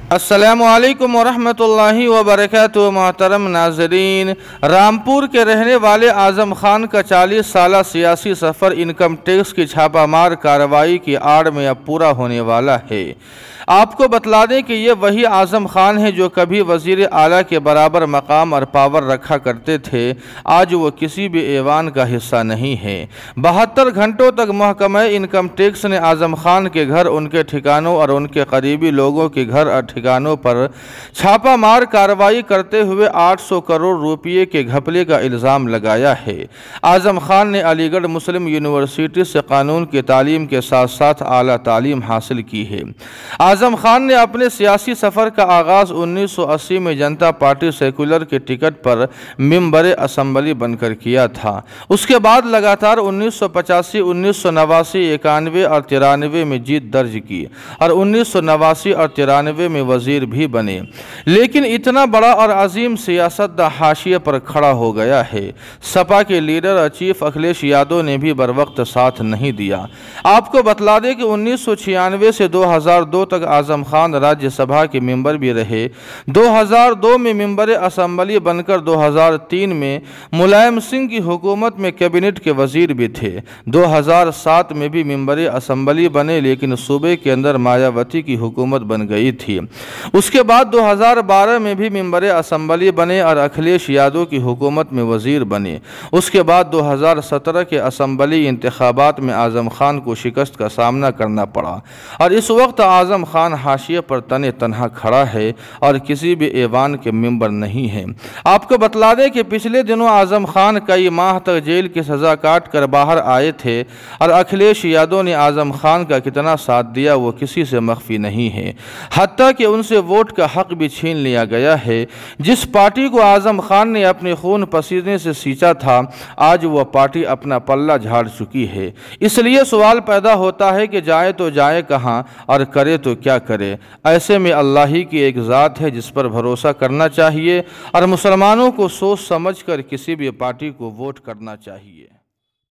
अस्सलामु अलैकुम वरहमतुल्लाहि वबरकातुहू। मोहतरम नाज़रीन, रामपुर के रहने वाले आज़म खान का 40 साला सियासी सफ़र इनकम टैक्स की छापामार कार्रवाई की आड़ में अब पूरा होने वाला है। आपको बतला दें कि ये वही आज़म खान है जो कभी वज़ीर आला के बराबर मकाम और पावर रखा करते थे। आज वो किसी भी ऐवान का हिस्सा नहीं है। 72 घंटों तक महकमा इनकम टैक्स ने आज़म खान के घर, उनके ठिकानों और उनके करीबी लोगों के घर और ठिकानों पर छापामार कार्रवाई करते हुए 800 करोड़ रुपये के घपले का इल्ज़ाम लगाया है। आज़म खान ने अलीगढ़ मुस्लिम यूनिवर्सिटी से कानून की तालीम के साथ साथ आला तालीम हासिल की है। आज़म खान ने अपने सियासी सफ़र का आगाज़ 1980 में जनता पार्टी सेकुलर के टिकट पर मेंबर असम्बली बनकर किया था। उसके बाद लगातार 1985, 1989, 91 और 93 में जीत दर्ज की और 1989 और 93 में वज़ीर भी बने। लेकिन इतना बड़ा और अजीम सियासतदान हाशिए पर खड़ा हो गया है। सपा के लीडर और चीफ अखिलेश यादव ने भी बरवक्त साथ नहीं दिया। आपको बतला दें कि 1996 से 2002 तक आज़म खान राज्यसभा के मेंबर भी रहे। 2002 में मेंबर असम्बली बनकर 2003 में मुलायम सिंह की हुकूमत में कैबिनेट के वजीर भी थे। 2007 में भी मेंबर असम्बली बने, लेकिन सूबे के अंदर मायावती की हुकूमत बन गई थी। उसके बाद 2012 में भी मेंबर असम्बली बने और अखिलेश यादव की हुकूमत में वजीर बने। उसके बाद 2017 के असम्बली इंतखाबात में आज़म खान को शिकस्त का सामना करना पड़ा और इस वक्त आज़म खान हाशिए पर तने तनहा खड़ा है और किसी भी ऐवान के मेंबर नहीं है। आपको बतला दें कि पिछले दिनों आज़म खान कई माह तक जेल की सज़ा काट कर बाहर आए थे और अखिलेश यादव ने आज़म खान का कितना साथ दिया वो किसी से मख्फी नहीं है। हत्ता कि उनसे वोट का हक भी छीन लिया गया है। जिस पार्टी को आज़म खान ने अपने खून पसीने से सींचा था, आज वह पार्टी अपना पल्ला झाड़ चुकी है। इसलिए सवाल पैदा होता है कि जाए तो जाए कहाँ और करे तो क्या करे। ऐसे में अल्लाह ही की एक ज़ात है जिस पर भरोसा करना चाहिए और मुसलमानों को सोच समझ कर किसी भी पार्टी को वोट करना चाहिए।